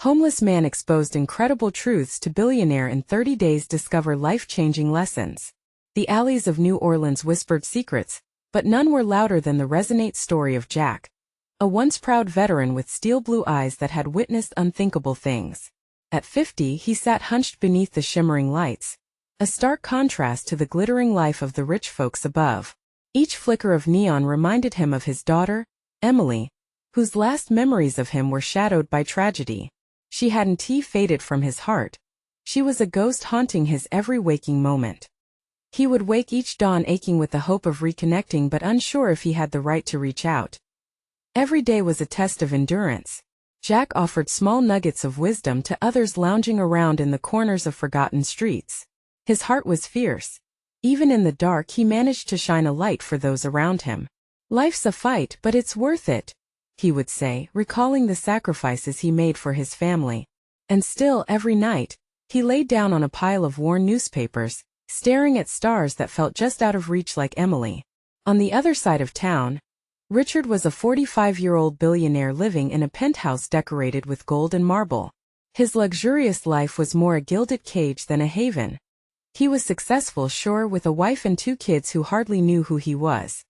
Homeless man exposed incredible truths to billionaire in 30 days discover life-changing lessons. The alleys of New Orleans whispered secrets, but none were louder than the resonate story of Jack, a once proud veteran with steel blue eyes that had witnessed unthinkable things. At 50, he sat hunched beneath the shimmering lights, a stark contrast to the glittering life of the rich folks above. Each flicker of neon reminded him of his daughter, Emily, whose last memories of him were shadowed by tragedy. She hadn't faded from his heart. She was a ghost haunting his every waking moment. He would wake each dawn aching with the hope of reconnecting but unsure if he had the right to reach out. Every day was a test of endurance. Jack offered small nuggets of wisdom to others lounging around in the corners of forgotten streets. His heart was fierce. Even in the dark he managed to shine a light for those around him. "Life's a fight, but it's worth it," he would say, recalling the sacrifices he made for his family. And still, every night, he laid down on a pile of worn newspapers, staring at stars that felt just out of reach like Emily. On the other side of town, Richard was a 45-year-old billionaire living in a penthouse decorated with gold and marble. His luxurious life was more a gilded cage than a haven. He was successful, sure, with a wife and 2 kids who hardly knew who he was.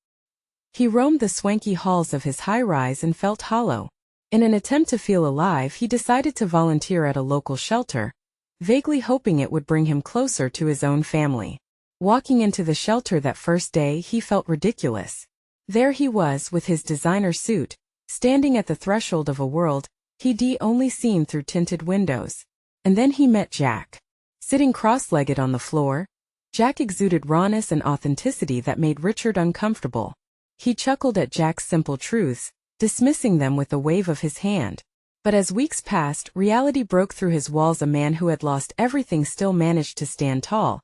He roamed the swanky halls of his high-rise and felt hollow. In an attempt to feel alive, he decided to volunteer at a local shelter, vaguely hoping it would bring him closer to his own family. Walking into the shelter that first day, he felt ridiculous. There he was with his designer suit, standing at the threshold of a world he'd only seen through tinted windows. And then he met Jack. Sitting cross-legged on the floor, Jack exuded rawness and authenticity that made Richard uncomfortable. He chuckled at Jack's simple truths, dismissing them with a wave of his hand. But as weeks passed, reality broke through his walls. A man who had lost everything still managed to stand tall,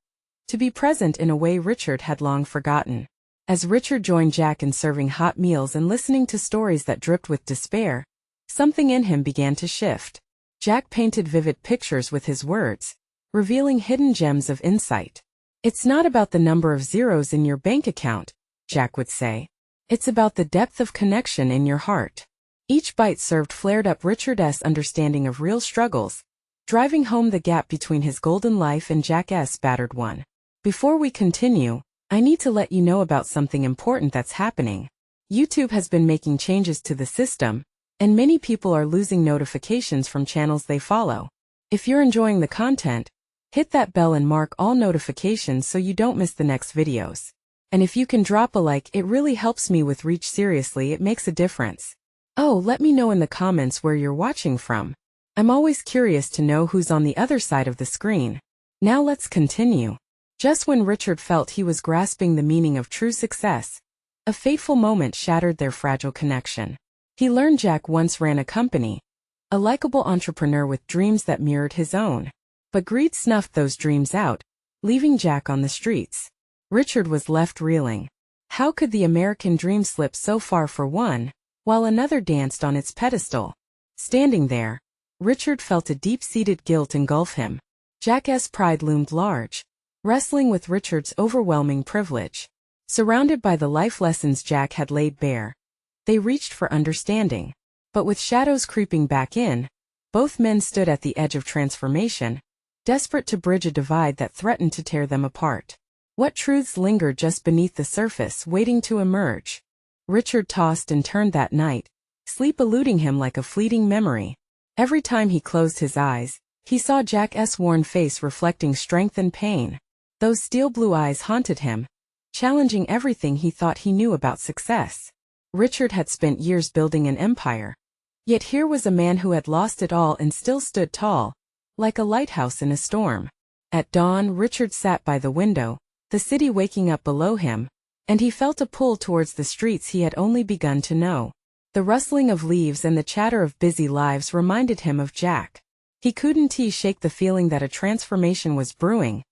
to be present in a way Richard had long forgotten. As Richard joined Jack in serving hot meals and listening to stories that dripped with despair, something in him began to shift. Jack painted vivid pictures with his words, revealing hidden gems of insight. "It's not about the number of zeros in your bank account," Jack would say. "It's about the depth of connection in your heart." Each bite served flared up Richard's understanding of real struggles, driving home the gap between his golden life and Jack's battered one. Before we continue, I need to let you know about something important that's happening. YouTube has been making changes to the system, and many people are losing notifications from channels they follow. If you're enjoying the content, hit that bell and mark all notifications so you don't miss the next videos. And if you can drop a like, it really helps me with reach. Seriously, it makes a difference. Oh, let me know in the comments where you're watching from. I'm always curious to know who's on the other side of the screen. Now let's continue. Just when Richard felt he was grasping the meaning of true success, a fateful moment shattered their fragile connection. He learned Jack once ran a company, a likable entrepreneur with dreams that mirrored his own. But greed snuffed those dreams out, leaving Jack on the streets. Richard was left reeling. How could the American dream slip so far for one, while another danced on its pedestal? Standing there, Richard felt a deep-seated guilt engulf him. Jack's pride loomed large, wrestling with Richard's overwhelming privilege. Surrounded by the life lessons Jack had laid bare, they reached for understanding. But with shadows creeping back in, both men stood at the edge of transformation, desperate to bridge a divide that threatened to tear them apart. What truths lingered just beneath the surface, waiting to emerge? Richard tossed and turned that night, sleep eluding him like a fleeting memory. Every time he closed his eyes, he saw Jack's worn face reflecting strength and pain. Those steel blue eyes haunted him, challenging everything he thought he knew about success. Richard had spent years building an empire. Yet here was a man who had lost it all and still stood tall, like a lighthouse in a storm. At dawn, Richard sat by the window, the city waking up below him, and he felt a pull towards the streets he had only begun to know. The rustling of leaves and the chatter of busy lives reminded him of Jack. He couldn't shake the feeling that a transformation was brewing,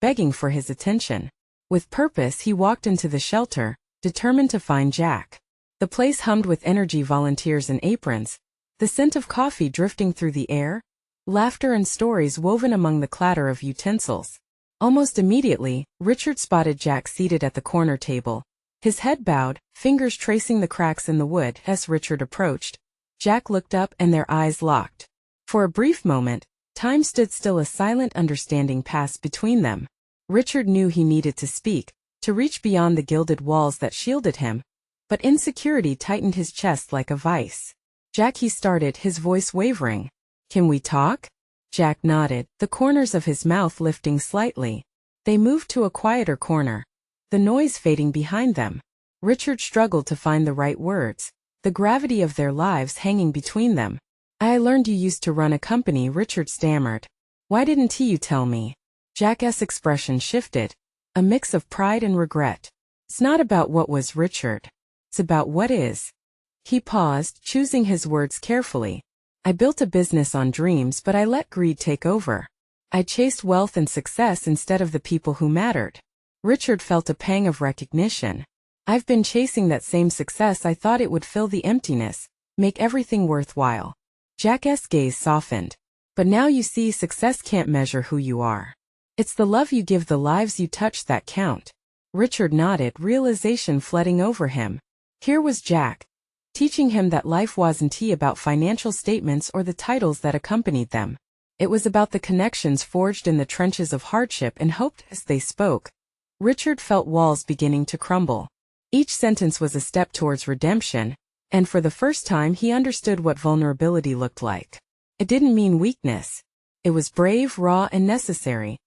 begging for his attention. With purpose, he walked into the shelter, determined to find Jack. The place hummed with energy, volunteers in aprons, the scent of coffee drifting through the air, laughter and stories woven among the clatter of utensils. Almost immediately, Richard spotted Jack seated at the corner table, his head bowed, fingers tracing the cracks in the wood. As Richard approached, Jack looked up and their eyes locked. For a brief moment, time stood still. A silent understanding passed between them. Richard knew he needed to speak, to reach beyond the gilded walls that shielded him, but insecurity tightened his chest like a vice. "Jack," he started, his voice wavering. "Can we talk?" Jack nodded, the corners of his mouth lifting slightly. They moved to a quieter corner, the noise fading behind them. Richard struggled to find the right words, the gravity of their lives hanging between them. "I learned you used to run a company," Richard stammered. "Why didn't you tell me?" Jack's expression shifted, a mix of pride and regret. "It's not about what was, Richard. It's about what is." He paused, choosing his words carefully. "I built a business on dreams, but I let greed take over. I chased wealth and success instead of the people who mattered." Richard felt a pang of recognition. "I've been chasing that same success. I thought it would fill the emptiness, make everything worthwhile." Jack's gaze softened. "But now you see, success can't measure who you are. It's the love you give, the lives you touch that count." Richard nodded, realization flooding over him. Here was Jack, teaching him that life wasn't about financial statements or the titles that accompanied them. It was about the connections forged in the trenches of hardship and hope. As they spoke, Richard felt walls beginning to crumble. Each sentence was a step towards redemption, and for the first time he understood what vulnerability looked like. It didn't mean weakness. It was brave, raw, and necessary.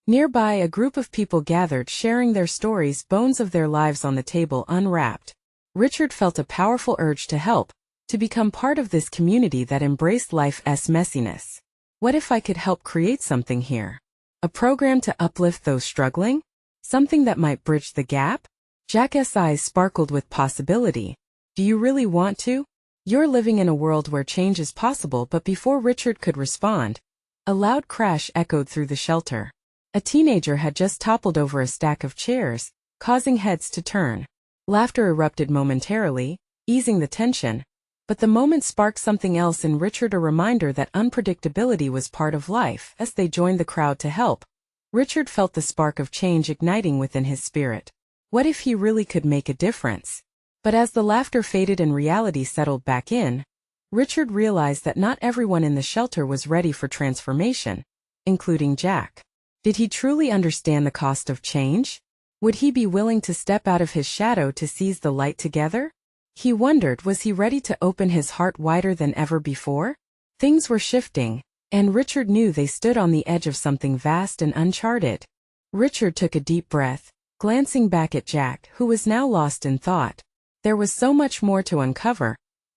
Nearby, a group of people gathered, sharing their stories, bones of their lives on the table unwrapped. Richard felt a powerful urge to help, to become part of this community that embraced life's messiness. What if I could help create something here? A program to uplift those struggling? Something that might bridge the gap? Jack's eyes sparkled with possibility. "Do you really want to? You're living in a world where change is possible." But before Richard could respond, a loud crash echoed through the shelter. A teenager had just toppled over a stack of chairs, causing heads to turn. Laughter erupted momentarily, easing the tension, but the moment sparked something else in Richard, a reminder that unpredictability was part of life. As they joined the crowd to help, Richard felt the spark of change igniting within his spirit. What if he really could make a difference? But as the laughter faded and reality settled back in, Richard realized that not everyone in the shelter was ready for transformation, including Jack. Did he truly understand the cost of change? Would he be willing to step out of his shadow to seize the light together? He wondered, was he ready to open his heart wider than ever before? Things were shifting, and Richard knew they stood on the edge of something vast and uncharted. Richard took a deep breath, glancing back at Jack, who was now lost in thought. There was so much more to uncover,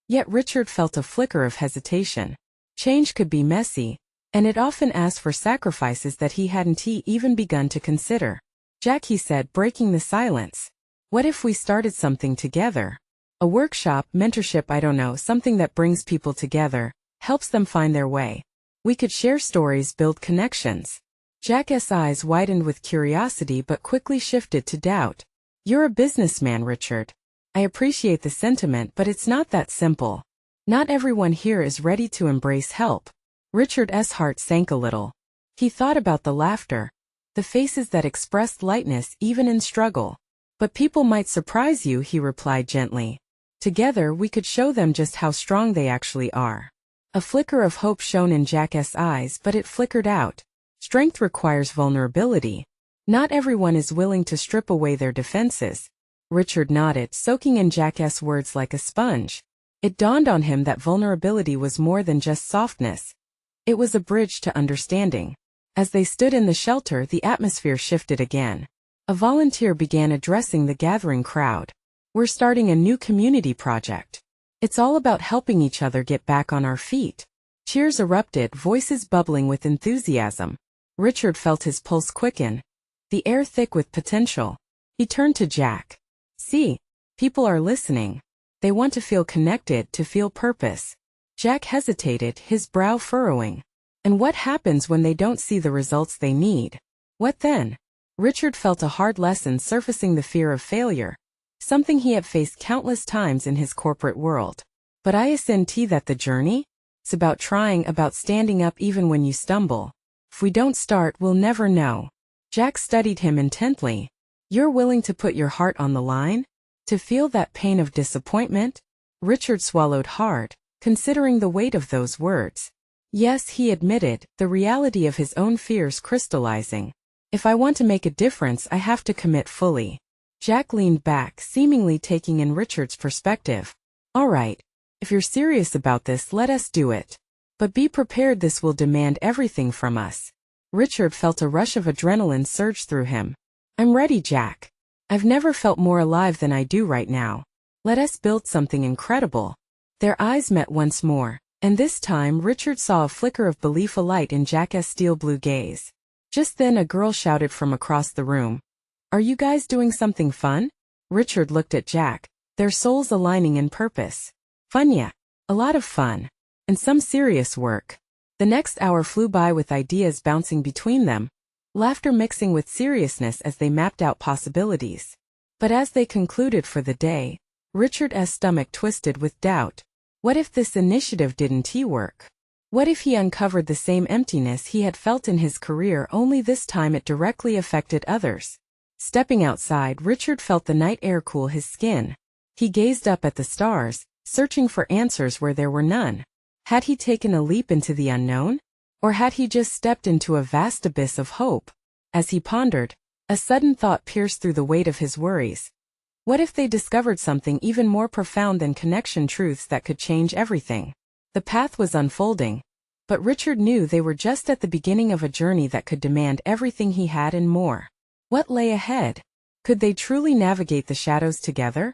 yet Richard felt a flicker of hesitation. Change could be messy, and it often asked for sacrifices that he hadn't even begun to consider. "Jack," he said, breaking the silence, "what if we started something together? A workshop, mentorship, I don't know, something that brings people together, helps them find their way. We could share stories, build connections." Jack's eyes widened with curiosity but quickly shifted to doubt. "You're a businessman, Richard. I appreciate the sentiment, but it's not that simple. Not everyone here is ready to embrace help." Richard's heart sank a little. He thought about the laughter, the faces that expressed lightness even in struggle. "But people might surprise you," he replied gently. "Together we could show them just how strong they actually are." A flicker of hope shone in Jack's eyes, but it flickered out. Strength requires vulnerability. Not everyone is willing to strip away their defenses. Richard nodded, soaking in Jack's words like a sponge. It dawned on him that vulnerability was more than just softness. It was a bridge to understanding. As they stood in the shelter, the atmosphere shifted again. A volunteer began addressing the gathering crowd. "We're starting a new community project. It's all about helping each other get back on our feet." Cheers erupted, voices bubbling with enthusiasm. Richard felt his pulse quicken, the air thick with potential. He turned to Jack. "See, people are listening. They want to feel connected, to feel purpose." Jack hesitated, his brow furrowing. "And what happens when they don't see the results they need? What then?" Richard felt a hard lesson surfacing, the fear of failure, something he had faced countless times in his corporate world. "But isn't that the journey? It's about trying, about standing up even when you stumble. If we don't start, we'll never know." Jack studied him intently. "You're willing to put your heart on the line? To feel that pain of disappointment?" Richard swallowed hard, considering the weight of those words. Yes, he admitted, the reality of his own fears crystallizing. If I want to make a difference, I have to commit fully. Jack leaned back, seemingly taking in Richard's perspective. All right. If you're serious about this, let us do it. But be prepared, this will demand everything from us. Richard felt a rush of adrenaline surge through him. I'm ready, Jack. I've never felt more alive than I do right now. Let us build something incredible. Their eyes met once more, and this time Richard saw a flicker of belief alight in Jack's steel blue gaze. Just then a girl shouted from across the room. Are you guys doing something fun? Richard looked at Jack, their souls aligning in purpose. Fun, yeah. A lot of fun. And some serious work. The next hour flew by with ideas bouncing between them, laughter mixing with seriousness as they mapped out possibilities. But as they concluded for the day, Richard's stomach twisted with doubt. What if this initiative didn't work? What if he uncovered the same emptiness he had felt in his career, only this time it directly affected others? Stepping outside, Richard felt the night air cool his skin. He gazed up at the stars, searching for answers where there were none. Had he taken a leap into the unknown? Or had he just stepped into a vast abyss of hope? As he pondered, a sudden thought pierced through the weight of his worries. What if they discovered something even more profound than connection, truths that could change everything? The path was unfolding, but Richard knew they were just at the beginning of a journey that could demand everything he had and more. What lay ahead? Could they truly navigate the shadows together?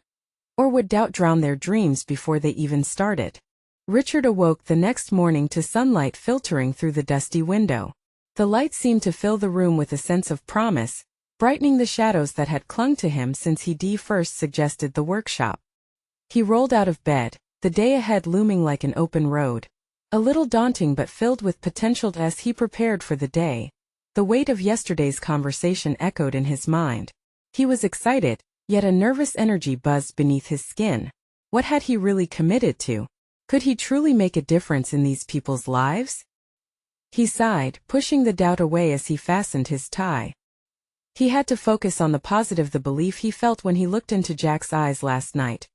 Or would doubt drown their dreams before they even started? Richard awoke the next morning to sunlight filtering through the dusty window. The light seemed to fill the room with a sense of promise, brightening the shadows that had clung to him since he first suggested the workshop. He rolled out of bed, the day ahead looming like an open road. A little daunting but filled with potential as he prepared for the day. The weight of yesterday's conversation echoed in his mind. He was excited, yet a nervous energy buzzed beneath his skin. What had he really committed to? Could he truly make a difference in these people's lives? He sighed, pushing the doubt away as he fastened his tie. He had to focus on the positive, the belief he felt when he looked into Jack's eyes last night.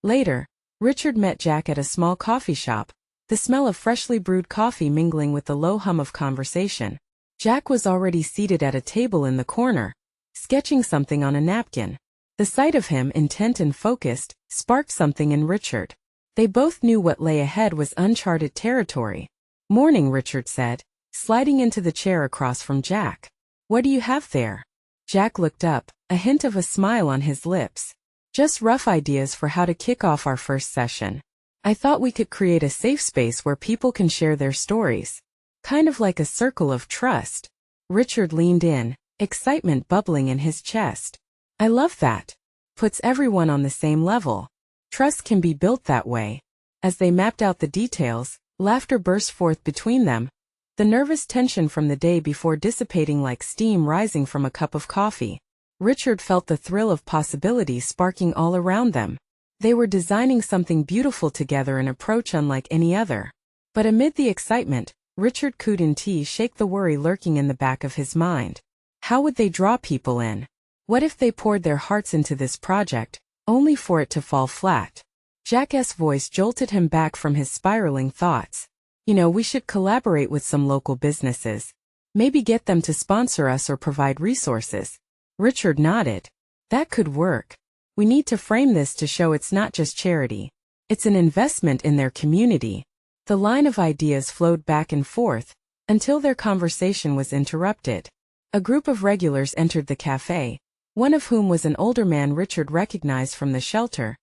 Later, Richard met Jack at a small coffee shop, the smell of freshly brewed coffee mingling with the low hum of conversation. Jack was already seated at a table in the corner, sketching something on a napkin. The sight of him, intent and focused, sparked something in Richard. They both knew what lay ahead was uncharted territory. Morning, Richard said, sliding into the chair across from Jack. What do you have there? Jack looked up, a hint of a smile on his lips. Just rough ideas for how to kick off our first session. I thought we could create a safe space where people can share their stories. Kind of like a circle of trust. Richard leaned in, excitement bubbling in his chest. I love that. Puts everyone on the same level. Trust can be built that way. As they mapped out the details, laughter burst forth between them, the nervous tension from the day before dissipating like steam rising from a cup of coffee. Richard felt the thrill of possibility sparking all around them. They were designing something beautiful together, an approach unlike any other. But amid the excitement, Richard couldn't shake the worry lurking in the back of his mind. How would they draw people in? What if they poured their hearts into this project, only for it to fall flat? Jack's voice jolted him back from his spiraling thoughts. We should collaborate with some local businesses. Maybe get them to sponsor us or provide resources. Richard nodded. That could work. We need to frame this to show it's not just charity. It's an investment in their community. The line of ideas flowed back and forth, until their conversation was interrupted. A group of regulars entered the cafe, one of whom was an older man Richard recognized from the shelter.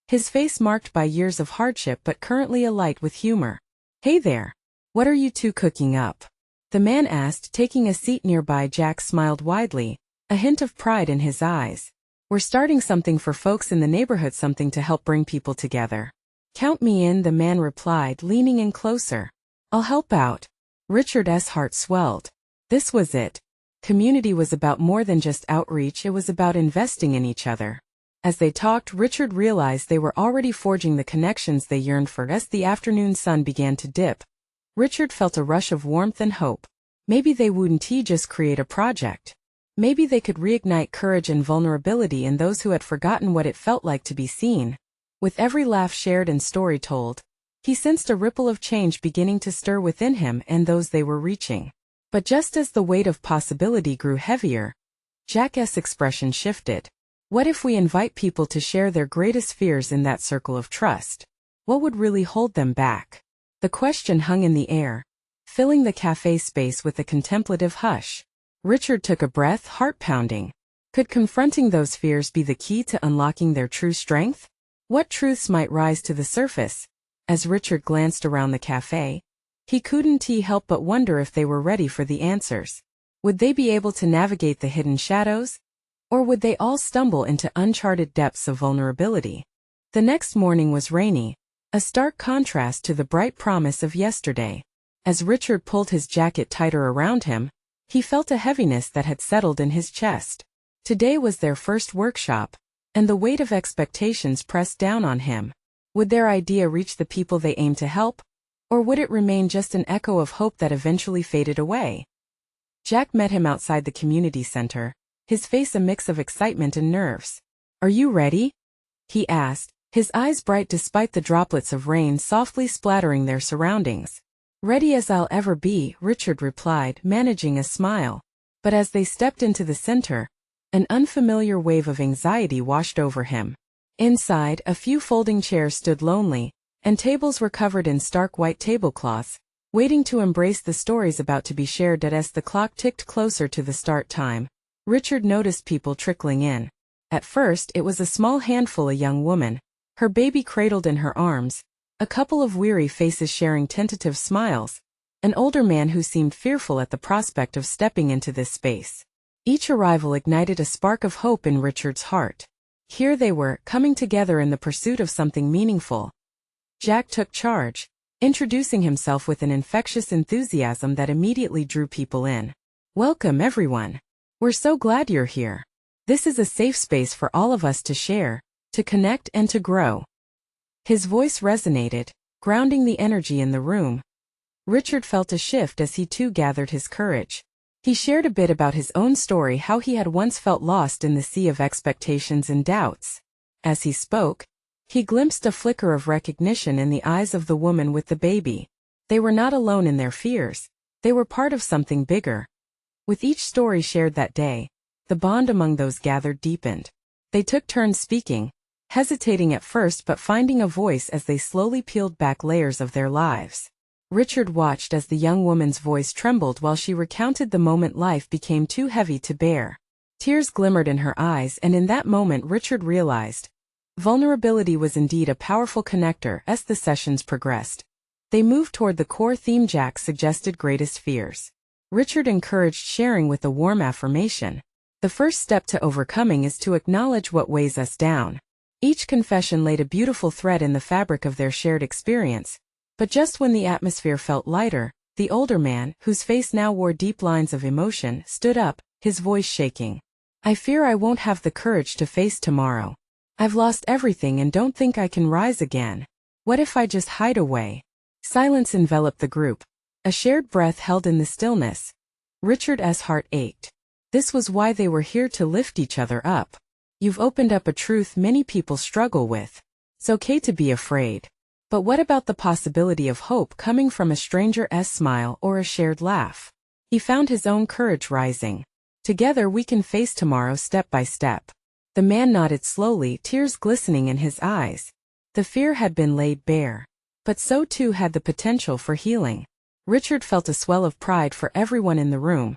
His face marked by years of hardship but currently alight with humor. Hey there. What are you two cooking up? The man asked, taking a seat nearby. Jack smiled widely, a hint of pride in his eyes. We're starting something for folks in the neighborhood, something to help bring people together. Count me in, the man replied, leaning in closer. I'll help out. Richard's heart swelled. This was it. Community was about more than just outreach, it was about investing in each other. As they talked, Richard realized they were already forging the connections they yearned for. As the afternoon sun began to dip, Richard felt a rush of warmth and hope. Maybe they wouldn't just create a project. Maybe they could reignite courage and vulnerability in those who had forgotten what it felt like to be seen. With every laugh shared and story told, He sensed a ripple of change beginning to stir within him and those they were reaching. But just as the weight of possibility grew heavier, Jack's expression shifted. What if we invite people to share their greatest fears in that circle of trust? What would really hold them back? The question hung in the air, filling the cafe space with a contemplative hush. Richard took a breath, heart pounding. Could confronting those fears be the key to unlocking their true strength? What truths might rise to the surface? As Richard glanced around the cafe, he couldn't help but wonder if they were ready for the answers. Would they be able to navigate the hidden shadows? Or would they all stumble into uncharted depths of vulnerability? The next morning was rainy, a stark contrast to the bright promise of yesterday. As Richard pulled his jacket tighter around him, he felt a heaviness that had settled in his chest. Today was their first workshop, and the weight of expectations pressed down on him. Would their idea reach the people they aimed to help? Or would it remain just an echo of hope that eventually faded away? Jack met him outside the community center, his face a mix of excitement and nerves. "Are you ready?" he asked, his eyes bright despite the droplets of rain softly splattering their surroundings. "Ready as I'll ever be," Richard replied, managing a smile. But as they stepped into the center, an unfamiliar wave of anxiety washed over him. Inside, a few folding chairs stood lonely, and tables were covered in stark white tablecloths, waiting to embrace the stories about to be shared. As the clock ticked closer to the start time, Richard noticed people trickling in. At first, it was a small handful, a young woman, her baby cradled in her arms, a couple of weary faces sharing tentative smiles, an older man who seemed fearful at the prospect of stepping into this space. Each arrival ignited a spark of hope in Richard's heart. Here they were, coming together in the pursuit of something meaningful. Jack took charge, introducing himself with an infectious enthusiasm that immediately drew people in. "Welcome, everyone. We're so glad you're here. This is a safe space for all of us to share, to connect and to grow." His voice resonated, grounding the energy in the room. Richard felt a shift as he too gathered his courage. He shared a bit about his own story, how he had once felt lost in the sea of expectations and doubts. As he spoke, he glimpsed a flicker of recognition in the eyes of the woman with the baby. They were not alone in their fears. They were part of something bigger. With each story shared that day, the bond among those gathered deepened. They took turns speaking, hesitating at first but finding a voice as they slowly peeled back layers of their lives. Richard watched as the young woman's voice trembled while she recounted the moment life became too heavy to bear. Tears glimmered in her eyes, and in that moment Richard realized vulnerability was indeed a powerful connector. As the sessions progressed, they moved toward the core theme Jack suggested: greatest fears. Richard encouraged sharing with a warm affirmation. "The first step to overcoming is to acknowledge what weighs us down." Each confession laid a beautiful thread in the fabric of their shared experience. But just when the atmosphere felt lighter, the older man, whose face now wore deep lines of emotion, stood up, his voice shaking. "I fear I won't have the courage to face tomorrow. I've lost everything and don't think I can rise again. What if I just hide away?" Silence enveloped the group, a shared breath held in the stillness. Richard's heart ached. This was why they were here, to lift each other up. "You've opened up a truth many people struggle with. It's okay to be afraid. But what about the possibility of hope coming from a stranger's smile or a shared laugh?" He found his own courage rising. "Together we can face tomorrow step by step." The man nodded slowly, tears glistening in his eyes. The fear had been laid bare. But so too had the potential for healing. Richard felt a swell of pride for everyone in the room.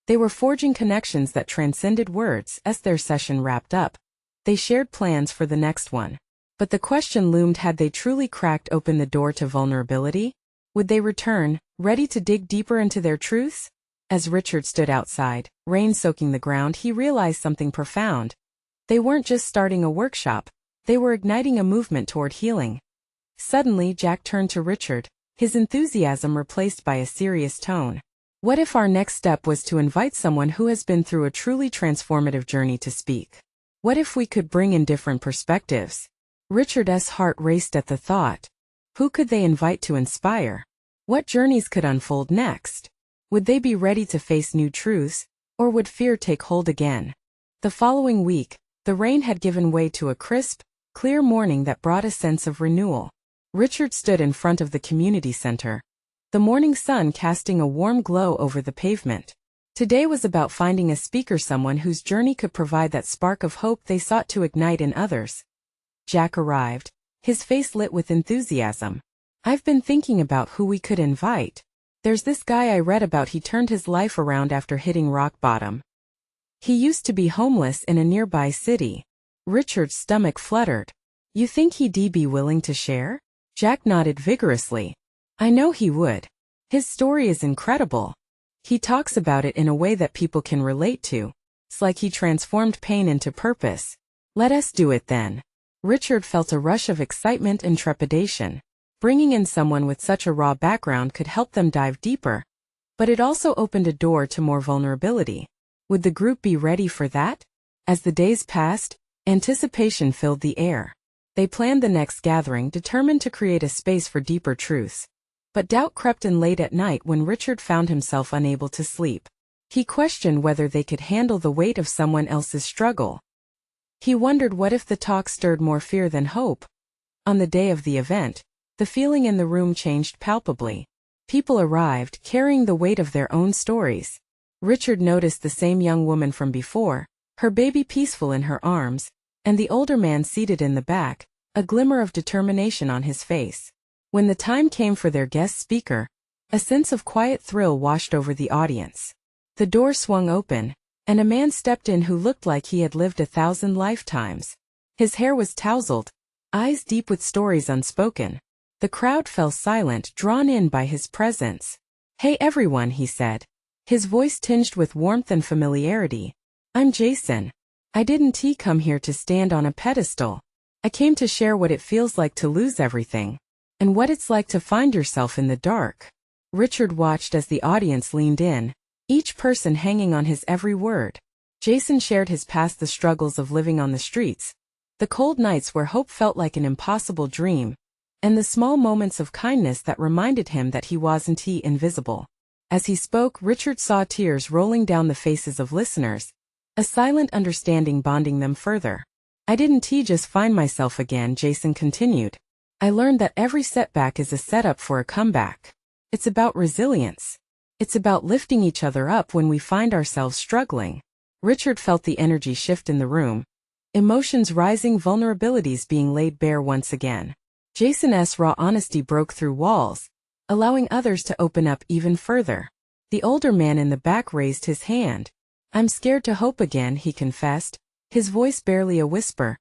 They were forging connections that transcended words. As their session wrapped up, they shared plans for the next one. But the question loomed: had they truly cracked open the door to vulnerability? Would they return, ready to dig deeper into their truths? As Richard stood outside, rain soaking the ground, he realized something profound. They weren't just starting a workshop, they were igniting a movement toward healing. Suddenly Jack turned to Richard, his enthusiasm replaced by a serious tone. "What if our next step was to invite someone who has been through a truly transformative journey to speak? What if we could bring in different perspectives?" Richard's heart raced at the thought. Who could they invite to inspire? What journeys could unfold next? Would they be ready to face new truths, or would fear take hold again? The following week, the rain had given way to a crisp, clear morning that brought a sense of renewal. Richard stood in front of the community center, the morning sun casting a warm glow over the pavement. Today was about finding a speaker, someone whose journey could provide that spark of hope they sought to ignite in others. Jack arrived, his face lit with enthusiasm. "I've been thinking about who we could invite. There's this guy I read about. He turned his life around after hitting rock bottom. He used to be homeless in a nearby city." Richard's stomach fluttered. "You think he'd be willing to share?" Jack nodded vigorously. "I know he would. His story is incredible. He talks about it in a way that people can relate to. It's like he transformed pain into purpose." "Let us do it then." Richard felt a rush of excitement and trepidation. Bringing in someone with such a raw background could help them dive deeper. But it also opened a door to more vulnerability. Would the group be ready for that? As the days passed, anticipation filled the air. They planned the next gathering, determined to create a space for deeper truths. But doubt crept in late at night when Richard found himself unable to sleep. He questioned whether they could handle the weight of someone else's struggle. He wondered what if the talk stirred more fear than hope. On the day of the event, the feeling in the room changed palpably. People arrived, carrying the weight of their own stories. Richard noticed the same young woman from before, her baby peaceful in her arms, and the older man seated in the back, a glimmer of determination on his face. When the time came for their guest speaker, a sense of quiet thrill washed over the audience. The door swung open, and a man stepped in who looked like he had lived 1,000 lifetimes. His hair was tousled, eyes deep with stories unspoken. The crowd fell silent, drawn in by his presence. "Hey everyone," he said, his voice tinged with warmth and familiarity. "I'm Jason. I didn't come here to stand on a pedestal. I came to share what it feels like to lose everything, and what it's like to find yourself in the dark." Richard watched as the audience leaned in, each person hanging on his every word. Jason shared his past, the struggles of living on the streets, the cold nights where hope felt like an impossible dream, and the small moments of kindness that reminded him that he wasn't invisible. As he spoke, Richard saw tears rolling down the faces of listeners, a silent understanding bonding them further. "I didn't just find myself again," Jason continued. "I learned that every setback is a setup for a comeback. It's about resilience. It's about lifting each other up when we find ourselves struggling." Richard felt the energy shift in the room, emotions rising, vulnerabilities being laid bare once again. Jason's raw honesty broke through walls, allowing others to open up even further. The older man in the back raised his hand. "I'm scared to hope again," he confessed, his voice barely a whisper.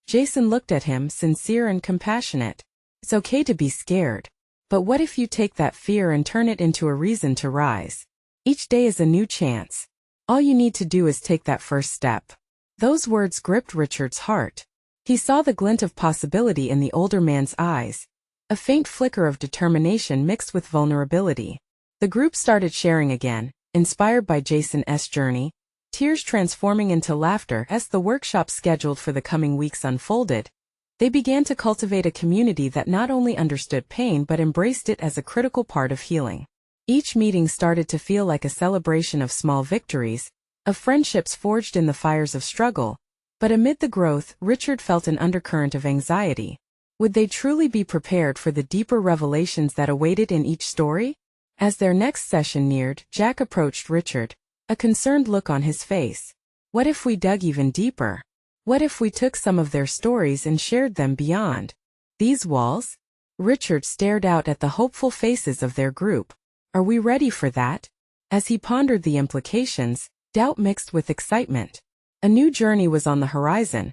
Jason looked at him, sincere and compassionate. "It's okay to be scared. But what if you take that fear and turn it into a reason to rise? Each day is a new chance. All you need to do is take that first step." Those words gripped Richard's heart. He saw the glint of possibility in the older man's eyes, a faint flicker of determination mixed with vulnerability. The group started sharing again, inspired by Jason's journey, tears transforming into laughter as the workshop scheduled for the coming weeks unfolded. They began to cultivate a community that not only understood pain but embraced it as a critical part of healing. Each meeting started to feel like a celebration of small victories, of friendships forged in the fires of struggle. But amid the growth, Richard felt an undercurrent of anxiety. Would they truly be prepared for the deeper revelations that awaited in each story? As their next session neared, Jack approached Richard, a concerned look on his face. "What if we dug even deeper? What if we took some of their stories and shared them beyond these walls?" Richard stared out at the hopeful faces of their group. "Are we ready for that?" As he pondered the implications, doubt mixed with excitement. A new journey was on the horizon,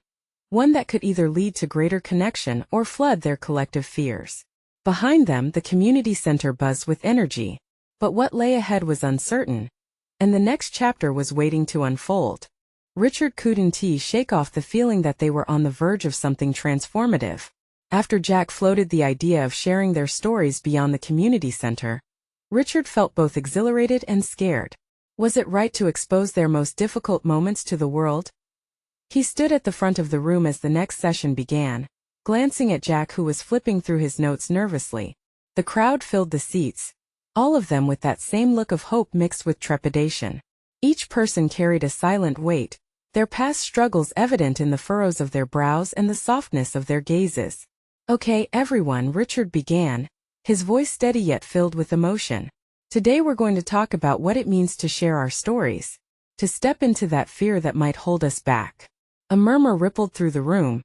one that could either lead to greater connection or flood their collective fears. Behind them, the community center buzzed with energy. But what lay ahead was uncertain, and the next chapter was waiting to unfold. Richard couldn't shake off the feeling that they were on the verge of something transformative. After Jack floated the idea of sharing their stories beyond the community center, Richard felt both exhilarated and scared. Was it right to expose their most difficult moments to the world? He stood at the front of the room as the next session began, glancing at Jack, who was flipping through his notes nervously. The crowd filled the seats, all of them with that same look of hope mixed with trepidation. Each person carried a silent weight, their past struggles evident in the furrows of their brows and the softness of their gazes. Okay, everyone, Richard began, his voice steady yet filled with emotion. Today we're going to talk about what it means to share our stories, to step into that fear that might hold us back. A murmur rippled through the room,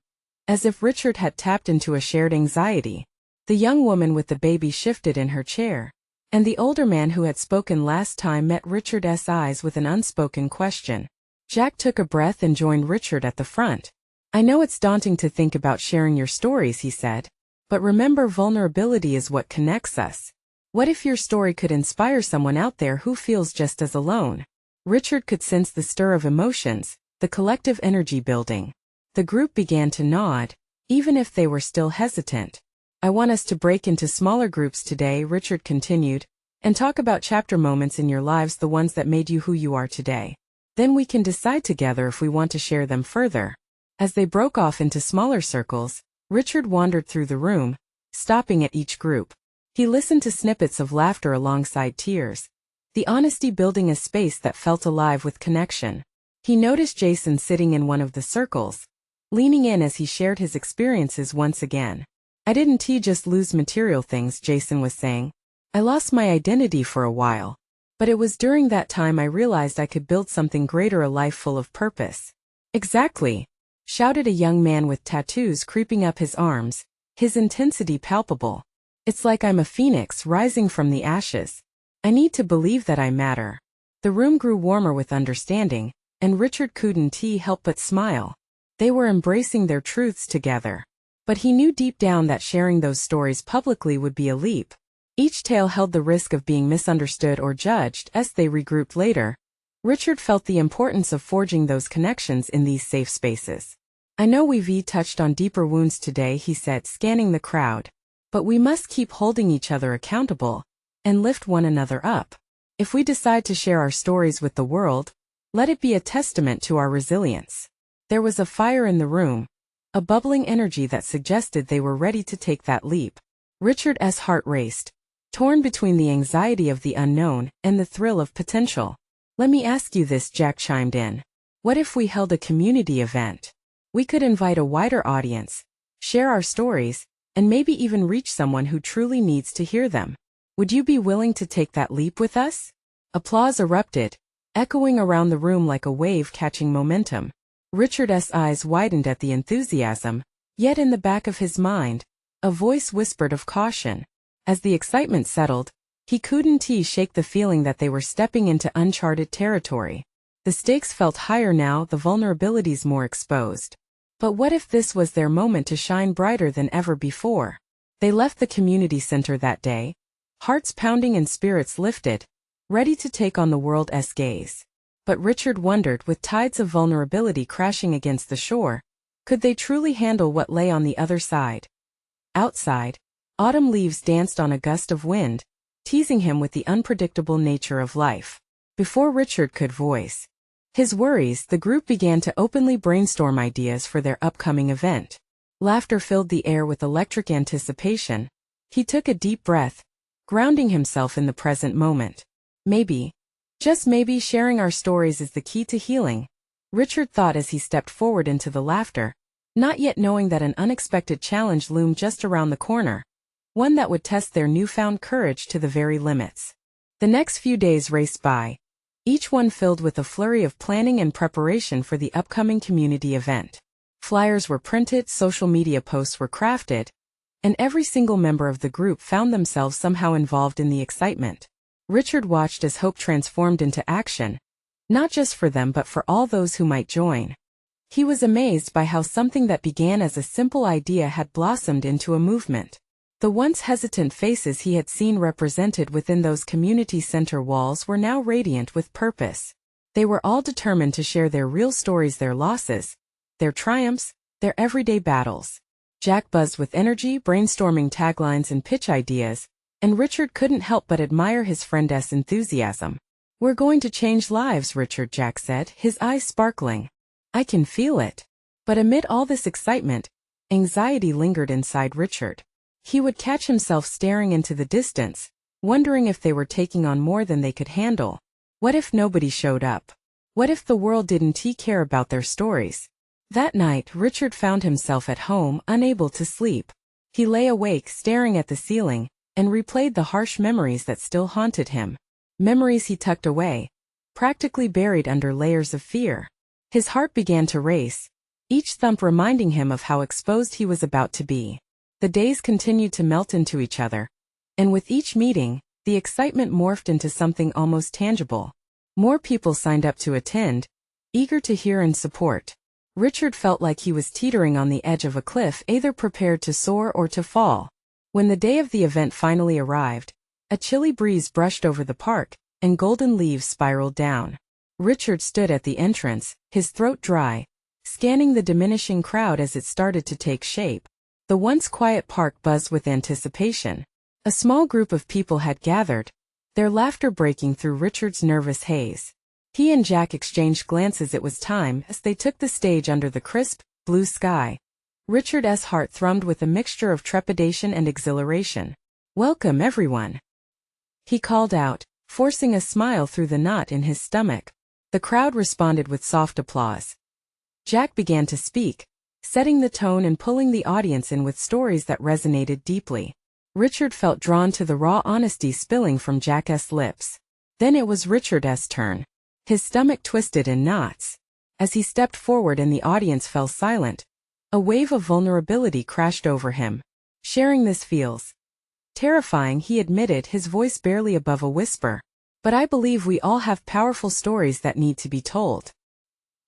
as if Richard had tapped into a shared anxiety. The young woman with the baby shifted in her chair, and the older man who had spoken last time met Richard's eyes with an unspoken question. Jack took a breath and joined Richard at the front. I know it's daunting to think about sharing your stories, he said, but remember, vulnerability is what connects us. What if your story could inspire someone out there who feels just as alone? Richard could sense the stir of emotions, the collective energy building. The group began to nod, even if they were still hesitant. I want us to break into smaller groups today, Richard continued, and talk about chapter moments in your lives, the ones that made you who you are today. Then we can decide together if we want to share them further. As they broke off into smaller circles, Richard wandered through the room, stopping at each group. He listened to snippets of laughter alongside tears, the honesty building a space that felt alive with connection. He noticed Jason sitting in one of the circles, leaning in as he shared his experiences once again. I didn't just lose material things, Jason was saying. I lost my identity for a while. But it was during that time I realized I could build something greater, a life full of purpose. Exactly, shouted a young man with tattoos creeping up his arms, his intensity palpable. It's like I'm a phoenix rising from the ashes. I need to believe that I matter. The room grew warmer with understanding, and Richard couldn't help but smile. They were embracing their truths together. But he knew deep down that sharing those stories publicly would be a leap. Each tale held the risk of being misunderstood or judged. As they regrouped later, Richard felt the importance of forging those connections in these safe spaces. I know we've touched on deeper wounds today, he said, scanning the crowd, but we must keep holding each other accountable and lift one another up. If we decide to share our stories with the world, let it be a testament to our resilience. There was a fire in the room, a bubbling energy that suggested they were ready to take that leap. Richard's heart raced, torn between the anxiety of the unknown and the thrill of potential. Let me ask you this, Jack chimed in. What if we held a community event? We could invite a wider audience, share our stories, and maybe even reach someone who truly needs to hear them. Would you be willing to take that leap with us? Applause erupted, echoing around the room like a wave catching momentum. Richard's eyes widened at the enthusiasm, yet in the back of his mind, a voice whispered of caution. As the excitement settled, he couldn't shake the feeling that they were stepping into uncharted territory. The stakes felt higher now, the vulnerabilities more exposed. But what if this was their moment to shine brighter than ever before? They left the community center that day, hearts pounding and spirits lifted, ready to take on the world's gaze. But Richard wondered, with tides of vulnerability crashing against the shore, could they truly handle what lay on the other side? Outside, autumn leaves danced on a gust of wind, teasing him with the unpredictable nature of life. Before Richard could voice his worries, the group began to openly brainstorm ideas for their upcoming event. Laughter filled the air with electric anticipation. He took a deep breath, grounding himself in the present moment. Maybe, just maybe, sharing our stories is the key to healing, Richard thought as he stepped forward into the laughter, not yet knowing that an unexpected challenge loomed just around the corner, one that would test their newfound courage to the very limits. The next few days raced by, each one filled with a flurry of planning and preparation for the upcoming community event. Flyers were printed, social media posts were crafted, and every single member of the group found themselves somehow involved in the excitement. Richard watched as hope transformed into action, not just for them but for all those who might join. He was amazed by how something that began as a simple idea had blossomed into a movement. The once hesitant faces he had seen represented within those community center walls were now radiant with purpose. They were all determined to share their real stories, their losses, their triumphs, their everyday battles. Jack buzzed with energy, brainstorming taglines and pitch ideas, and Richard couldn't help but admire his friend's enthusiasm. We're going to change lives, Richard, Jack said, his eyes sparkling. I can feel it. But amid all this excitement, anxiety lingered inside Richard. He would catch himself staring into the distance, wondering if they were taking on more than they could handle. What if nobody showed up? What if the world didn't care about their stories? That night, Richard found himself at home, unable to sleep. He lay awake staring at the ceiling, and replayed the harsh memories that still haunted him. Memories he tucked away, practically buried under layers of fear. His heart began to race, each thump reminding him of how exposed he was about to be. The days continued to melt into each other, and with each meeting, the excitement morphed into something almost tangible. More people signed up to attend, eager to hear and support. Richard felt like he was teetering on the edge of a cliff, either prepared to soar or to fall. When the day of the event finally arrived, a chilly breeze brushed over the park, and golden leaves spiraled down. Richard stood at the entrance, his throat dry, scanning the diminishing crowd as it started to take shape. The once quiet park buzzed with anticipation. A small group of people had gathered, their laughter breaking through Richard's nervous haze. He and Jack exchanged glances. It was time as they took the stage under the crisp, blue sky. Richard's heart thrummed with a mixture of trepidation and exhilaration. "Welcome, everyone," he called out, forcing a smile through the knot in his stomach. The crowd responded with soft applause. Jack began to speak, setting the tone and pulling the audience in with stories that resonated deeply. Richard felt drawn to the raw honesty spilling from Jack's lips. Then it was Richard's turn. His stomach twisted in knots. As he stepped forward and the audience fell silent, a wave of vulnerability crashed over him. "Sharing this feels terrifying," he admitted, his voice barely above a whisper. "But I believe we all have powerful stories that need to be told."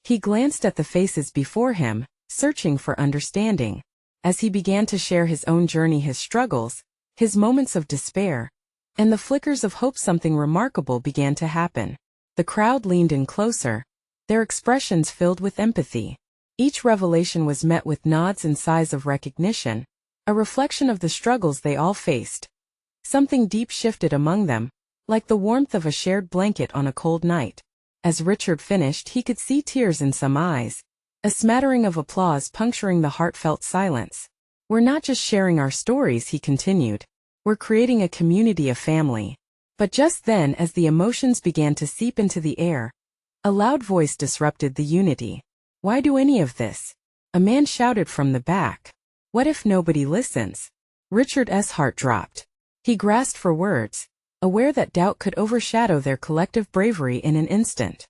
He glanced at the faces before him, searching for understanding. As he began to share his own journey, his struggles, his moments of despair, and the flickers of hope, something remarkable began to happen. The crowd leaned in closer, their expressions filled with empathy. Each revelation was met with nods and sighs of recognition, a reflection of the struggles they all faced. Something deep shifted among them, like the warmth of a shared blanket on a cold night. As Richard finished, he could see tears in some eyes, a smattering of applause puncturing the heartfelt silence. "We're not just sharing our stories," he continued. "We're creating a community, a family." But just then, as the emotions began to seep into the air, a loud voice disrupted the unity. "Why do any of this?" a man shouted from the back. "What if nobody listens?" Richard's heart dropped. He grasped for words, aware that doubt could overshadow their collective bravery in an instant.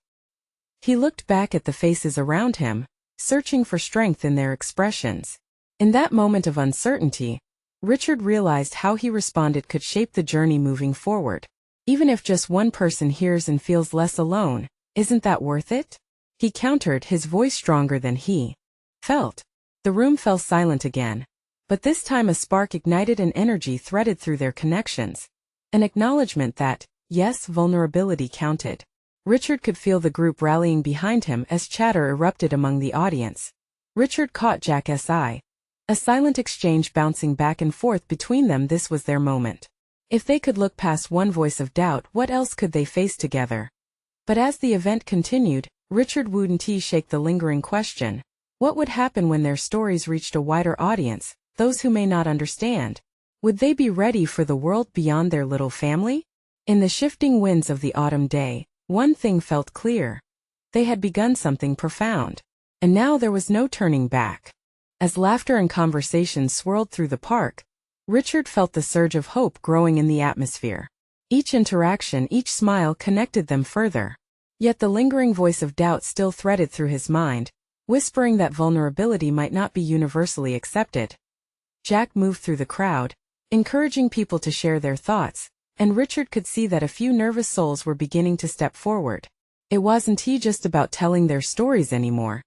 He looked back at the faces around him, searching for strength in their expressions. In that moment of uncertainty, Richard realized how he responded could shape the journey moving forward. Even if just one person hears and feels less alone, isn't that worth it? He countered, his voice stronger than he felt. The room fell silent again. But this time a spark ignited, an energy threaded through their connections. An acknowledgement that, yes, vulnerability counted. Richard could feel the group rallying behind him as chatter erupted among the audience. Richard caught Jack's eye. A silent exchange bouncing back and forth between them. This was their moment. If they could look past one voice of doubt, what else could they face together? But as the event continued, Richard wouldn't shake the lingering question. What would happen when their stories reached a wider audience, those who may not understand? Would they be ready for the world beyond their little family? In the shifting winds of the autumn day, one thing felt clear. They had begun something profound. And now there was no turning back. As laughter and conversation swirled through the park, Richard felt the surge of hope growing in the atmosphere. Each interaction, each smile connected them further. Yet the lingering voice of doubt still threaded through his mind, whispering that vulnerability might not be universally accepted. Jack moved through the crowd, encouraging people to share their thoughts, and Richard could see that a few nervous souls were beginning to step forward. It wasn't just about telling their stories anymore.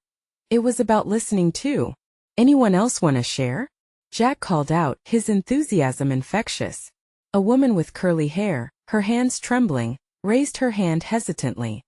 It was about listening too. "Anyone else want to share?" Jack called out, his enthusiasm infectious. A woman with curly hair, her hands trembling, raised her hand hesitantly.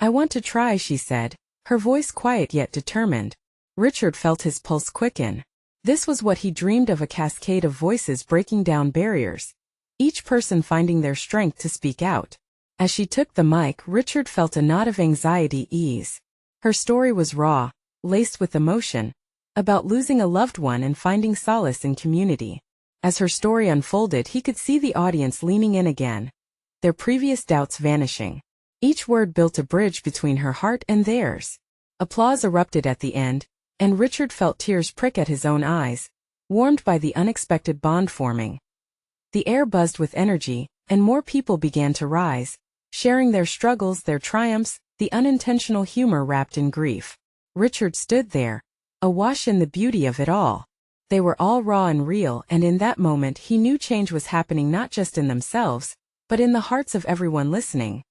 I want to try," she said, her voice quiet yet determined. Richard felt his pulse quicken. This was what he dreamed of, a cascade of voices breaking down barriers, each person finding their strength to speak out. As she took the mic, Richard felt a knot of anxiety ease. Her story was raw, laced with emotion, about losing a loved one and finding solace in community. As her story unfolded, he could see the audience leaning in again, their previous doubts vanishing. Each word built a bridge between her heart and theirs. Applause erupted at the end, and Richard felt tears prick at his own eyes. warmed by the unexpected bond forming. The air buzzed with energy, and more people began to rise, sharing their struggles, their triumphs, the unintentional humor wrapped in grief. Richard stood there, awash in the beauty of it all. They were all raw and real, and in that moment he knew change was happening not just in themselves, but in the hearts of everyone listening.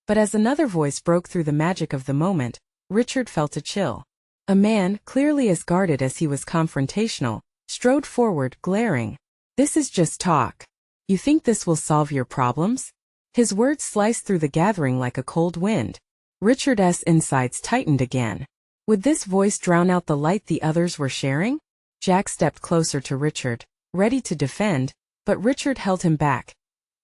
But as another voice broke through the magic of the moment, Richard felt a chill. A man, clearly as guarded as he was confrontational, strode forward, glaring. "This is just talk. You think this will solve your problems?" His words sliced through the gathering like a cold wind. Richard's insides tightened again. Would this voice drown out the light the others were sharing? Jack stepped closer to Richard, ready to defend, but Richard held him back.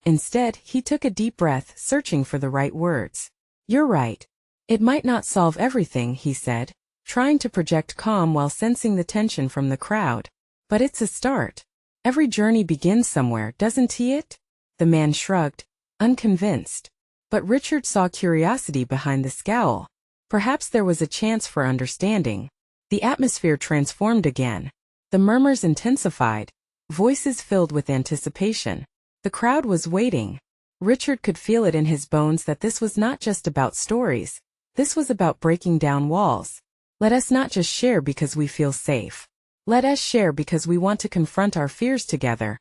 Instead, he took a deep breath, searching for the right words. "You're right. It might not solve everything," he said, trying to project calm while sensing the tension from the crowd. "But it's a start. Every journey begins somewhere, doesn't it?" The man shrugged, unconvinced. But Richard saw curiosity behind the scowl. Perhaps there was a chance for understanding. The atmosphere transformed again. The murmurs intensified. Voices filled with anticipation. The crowd was waiting. Richard could feel it in his bones that this was not just about stories. This was about breaking down walls. Let us not just share because we feel safe. Let us share because we want to confront our fears together.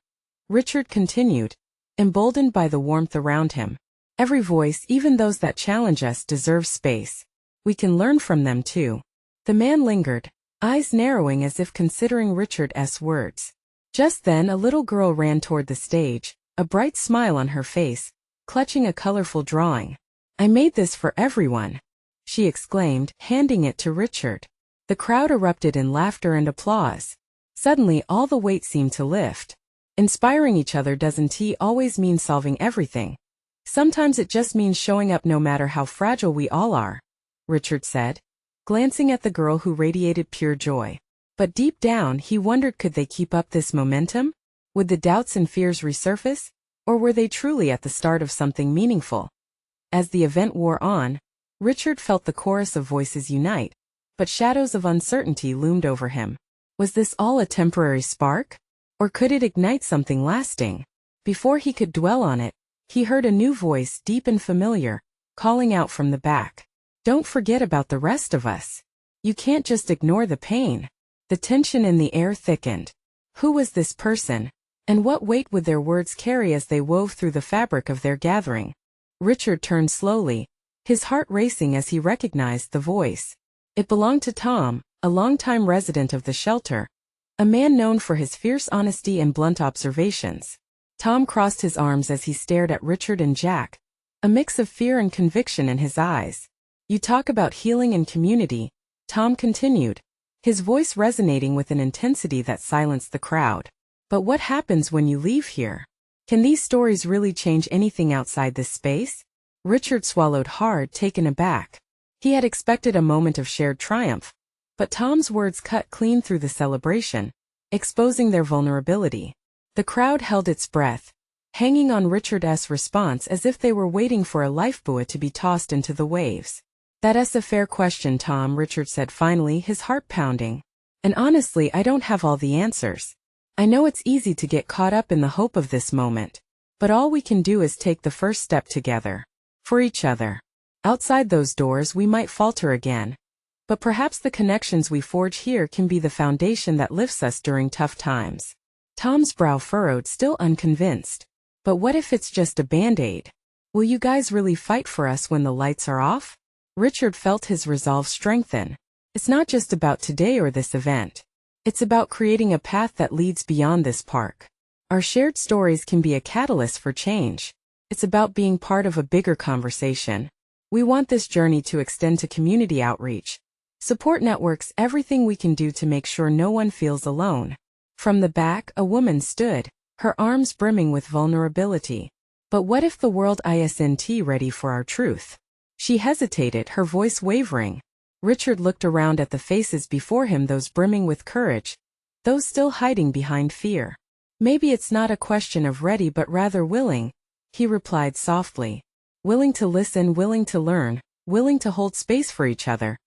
Richard continued, emboldened by the warmth around him. Every voice, even those that challenge us, deserves space. We can learn from them too. The man lingered, eyes narrowing as if considering Richard's words. Just then a little girl ran toward the stage, a bright smile on her face, clutching a colorful drawing. "I made this for everyone," she exclaimed, handing it to Richard. The crowd erupted in laughter and applause. Suddenly all the weight seemed to lift. Inspiring each other doesn't always mean solving everything. Sometimes it just means showing up no matter how fragile we all are, Richard said, glancing at the girl who radiated pure joy. But deep down he wondered, could they keep up this momentum? Would the doubts and fears resurface? Or were they truly at the start of something meaningful? As the event wore on, Richard felt the chorus of voices unite, but shadows of uncertainty loomed over him. Was this all a temporary spark? Or could it ignite something lasting? Before he could dwell on it, he heard a new voice, deep and familiar, calling out from the back. "Don't forget about the rest of us. You can't just ignore the pain." The tension in the air thickened. Who was this person? And what weight would their words carry as they wove through the fabric of their gathering? Richard turned slowly, his heart racing as he recognized the voice. It belonged to Tom, a longtime resident of the shelter, a man known for his fierce honesty and blunt observations. Tom crossed his arms as he stared at Richard and Jack, a mix of fear and conviction in his eyes. "You talk about healing and community," Tom continued, his voice resonating with an intensity that silenced the crowd. "But what happens when you leave here? Can these stories really change anything outside this space?" Richard swallowed hard, taken aback. He had expected a moment of shared triumph, but Tom's words cut clean through the celebration, exposing their vulnerability. The crowd held its breath, hanging on Richard's response as if they were waiting for a lifebuoy to be tossed into the waves. "That's a fair question, Tom," Richard said finally, his heart pounding. "And honestly, I don't have all the answers. I know it's easy to get caught up in the hope of this moment, but all we can do is take the first step together. For each other. Outside those doors we might falter again, but perhaps the connections we forge here can be the foundation that lifts us during tough times." Tom's brow furrowed, still unconvinced. "But what if it's just a band-aid? Will you guys really fight for us when the lights are off?" Richard felt his resolve strengthen. It's not just about today or this event. It's about creating a path that leads beyond this park. Our shared stories can be a catalyst for change. It's about being part of a bigger conversation. We want this journey to extend to community outreach, support networks, everything we can do to make sure no one feels alone. From the back, a woman stood, her arms brimming with vulnerability. "But what if the world isn't ready for our truth?" She hesitated, her voice wavering. Richard looked around at the faces before him, those brimming with courage, those still hiding behind fear. "Maybe it's not a question of ready but rather willing," he replied softly. "Willing to listen, willing to learn, willing to hold space for each other,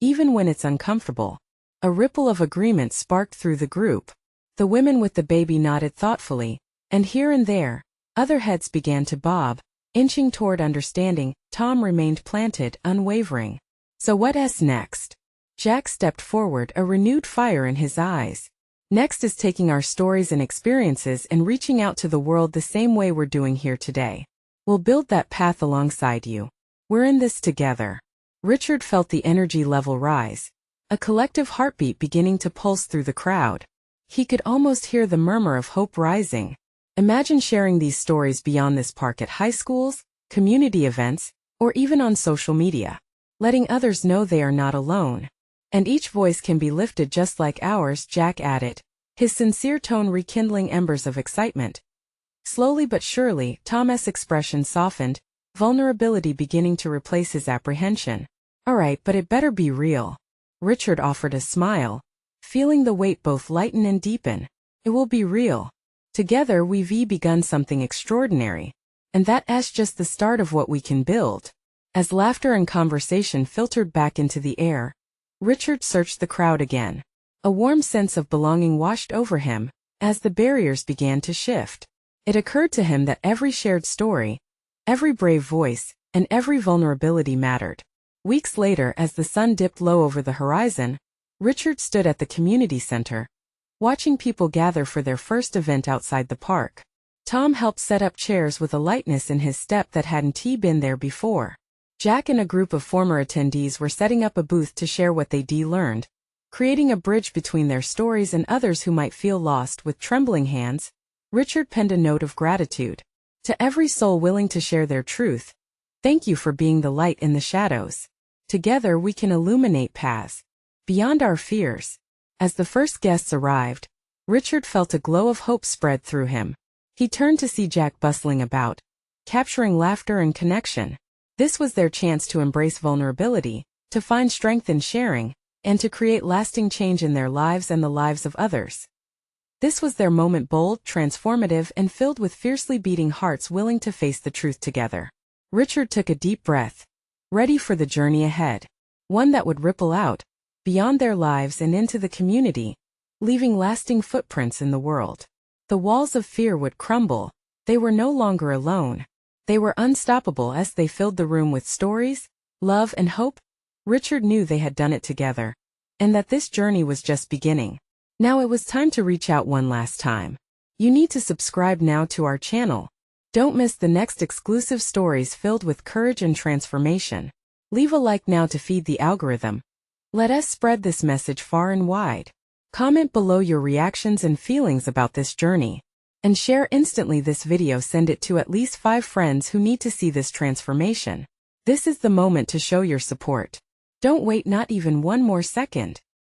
even when it's uncomfortable." A ripple of agreement sparked through the group. The women with the baby nodded thoughtfully, and here and there, other heads began to bob, inching toward understanding. Tom remained planted, unwavering. So what's next? Jack stepped forward, a renewed fire in his eyes. Next is taking our stories and experiences and reaching out to the world the same way we're doing here today. We'll build that path alongside you. We're in this together. Richard felt the energy level rise, a collective heartbeat beginning to pulse through the crowd. He could almost hear the murmur of hope rising. Imagine sharing these stories beyond this park at high schools, community events, or even on social media, letting others know they are not alone. And each voice can be lifted just like ours, Jack added, his sincere tone rekindling embers of excitement. Slowly but surely, Tom's expression softened, vulnerability beginning to replace his apprehension. All right, but it better be real. Richard offered a smile, feeling the weight both lighten and deepen. It will be real. Together we've begun something extraordinary. And that's just the start of what we can build. As laughter and conversation filtered back into the air, Richard searched the crowd again. A warm sense of belonging washed over him, as the barriers began to shift. It occurred to him that every shared story, every brave voice, and every vulnerability mattered. Weeks later, as the sun dipped low over the horizon, Richard stood at the community center, watching people gather for their first event outside the park. Tom helped set up chairs with a lightness in his step that hadn't been there before. Jack and a group of former attendees were setting up a booth to share what they'd learned, creating a bridge between their stories and others who might feel lost. With trembling hands, Richard penned a note of gratitude. To every soul willing to share their truth, thank you for being the light in the shadows. Together we can illuminate paths beyond our fears. As the first guests arrived, Richard felt a glow of hope spread through him. He turned to see Jack bustling about, capturing laughter and connection. This was their chance to embrace vulnerability, to find strength in sharing, and to create lasting change in their lives and the lives of others. This was their moment, bold, transformative, and filled with fiercely beating hearts willing to face the truth together. Richard took a deep breath, ready for the journey ahead, one that would ripple out, beyond their lives and into the community, leaving lasting footprints in the world. The walls of fear would crumble. They were no longer alone. They were unstoppable as they filled the room with stories, love, and hope. Richard knew they had done it together, and that this journey was just beginning. Now it was time to reach out one last time. You need to subscribe now to our channel. Don't miss the next exclusive stories filled with courage and transformation. Leave a like now to feed the algorithm. Let us spread this message far and wide. Comment below your reactions and feelings about this journey. And share instantly this video. Send it to at least 5 friends who need to see this transformation. This is the moment to show your support. Don't wait not even one more second.